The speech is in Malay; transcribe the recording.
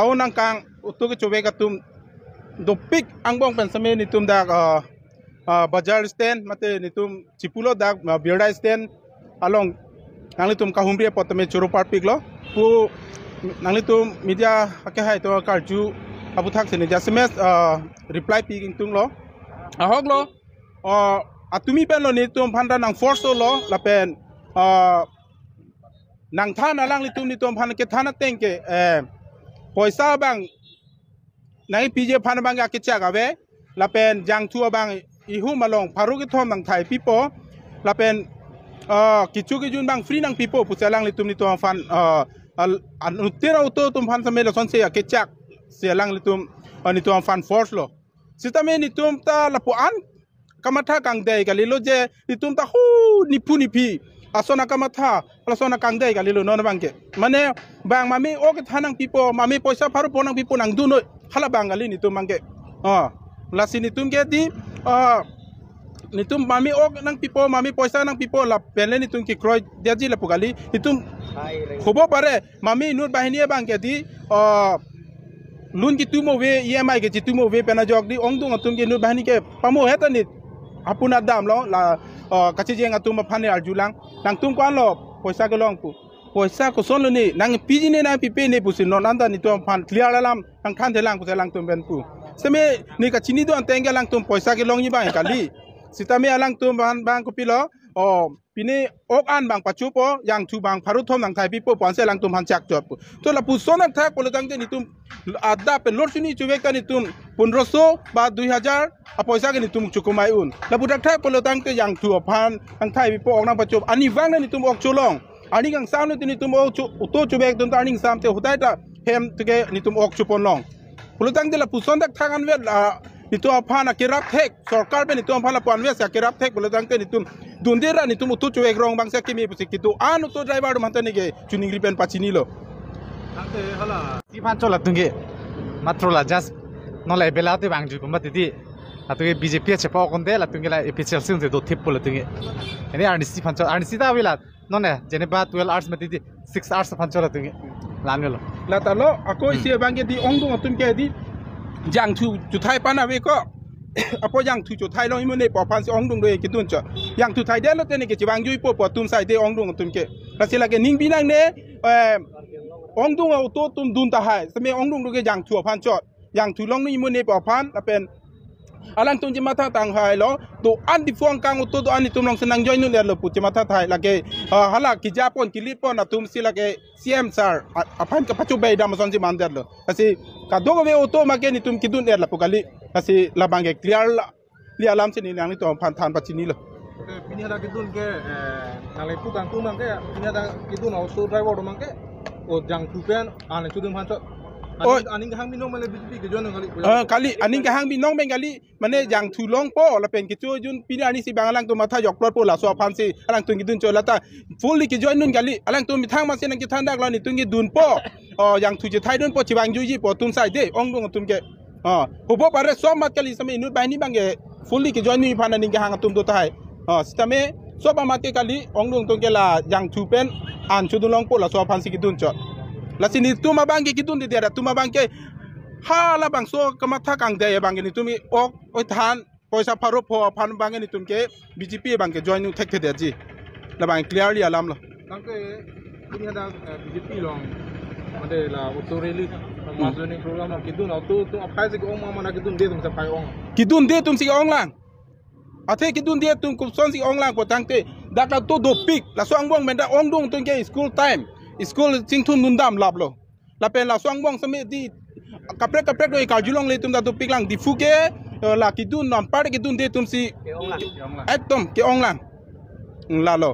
kau nang kang utu ke coba katum dopik angbong pensame nitum dak bazar stand mate nitum cipulo dak birda stand along nanglitum kahumbri potame churupar piklo pu nanglitum media hake hai to karju abu thak sene jasmes reply picking tung lo ahok lo atumi pen lo nitum phanda nang force lo la pen nang thana lang litum nitum phan ke thana tengke poisa bang nang pije phan bang ya ke chaga be la pen jang thua bang ihu malong paru ke thom nang thai pipo la pen kichu ke jun bang free nang pipo pusalang litum nitum phan anutira uto tum phan samela sonse ya ke chak sialang litum nitum phan force lo sitame nitum ta lapuan kamatha kang dei galilo je nitum ta hu nipu nipi asona kamatha asona kang dei galilo non bangke mane bang mami ok thanang pipo mami poisa paru ponang pipo nang duno hala bangali nitum bangke lasi nitum ke di nitum mami ok nang pipo mami poisa nang pipo la penle nitum ki kroy diaji la pugali nitum khobo pare mami nur bahini bangke di lun ki tumo we EMI ke tumo we pena jog di ongdung atum ke nur bahini ke pamo heta nit apuna dam lo la kachi jeng atum phane arjulang nang tum kwan lo poisa ke long pu poisa ko son lo ni nang piji ne na pipe ne pusin non anda ni tum phan clear alam nang than thelang pu selang tum ben pu seme ni ka chini do anteng lang tum poisa ke long ni ba kali sitame alang tum bang ko pilo pini ok an bang pachu po yang thu bang pharu thom nang thai pipo pon selang tum han chak jot pu to la pu son nang thak ko tang ni tum ada pen lor sini chuwe ka ni tum 1500 ba 2000 poisa ke ni tum chukumai un la bu tak thak ko tang ke yang thu phan nang thai pipo ok nang pachu ani wang ni tum ok chulong ani gang sam ni tum ok chu to chuwe tum ta ning sam te hutai ta hem te ni tum ok chupon long pulutang de la pu son tak thang an vet nitum aphan akirap thek sarkar be nitum aphan la panwe sa akirap thek pulutang te nitum dundera nitum utu chuwe grong bang sa kimi pusik tu an utu driver man te ni ge chuning ripen pachini lo ante hala si phan chola tunge matrola just no la bela te bang ju kumba titi atunge BJP chepa konde la tunge la EPCL sin do thip pula tunge ani arni si phan chola arni si da wila no ne jeneba 12 hours ma titi 6 hours phan chola tunge lanelo la ta lo ako isi bang ge di ongdung atum ke di jang thu chu thai pana we ko apo yang thu chu thai lo imune po phan si ongdung do ke tun cha yang thu thai de lo te ne ke chiwang jui po tum sai de ongdung atum ke la sila ke ning binang ne ongdung au to tum dun ta hai same ongdung do ke yang thu phan chot yang thu long ni imune po phan la pen alang tum jima tha tang hai lo to an di fuang kang to do an tum long senang join nu le lo pu jima tha thai la ke hala ki ja pon ki lit pon atum sila ke CM sir aphan ka pachu be dam son ji man der lo asi ka do go we auto ma ke ni tum ki dun der la pu kali asi la bang ke clear la li alam sini nang ni to phan than pachini lo pini ada kidun ke nale pu kang tu mang ke pini ada kidun auto driver mang ke o jang tu pen an chu dum phan cho aning hang binong male BJP ke jon kali aning hang binong bengali mane yang thu long po la pen ki chu jun pini ani si bangalang to matha yok plot po la so phan si alang tu kidun cho la ta fully ki join nun gali alang tu mi thang ma sen ki than dak la ni tu ki dun po yang thu je thai dun po chiwang ju ji po tum sai de ong dong tum ke ho pare so mat kali same inu bai ni bange fully ki join ni phan ani ke hang tum do tai sitame so ba mat ke kali ong dong tum ke la yang thu pen an chu dun long po la so phan si ki dun cho la sini tuma bangke kitun di dia tuma bangke hala bang so kamatha kang de bangke ni tumi ok oi than poisa pharu pho phan bangke ni tumke BJP bangke join nu thek the de ji la bang clearly alam lo tangke pini ada BJP long made la auto rally mazoning program kidun auto tu apai se ong ma na kidun de tum sa pai ong kidun de tum si ong lang athe kidun de tum kup son si ong lang ko tangte data to do pik la so angbong menda ong dong tung ke school time school sing thum nun dam lab lo la pen la swang bong same di kaprek do ka julong le tum da to piklang di fuke la kidun nam par kidun de tum si ke ong lang ekdom ke ong lang la lo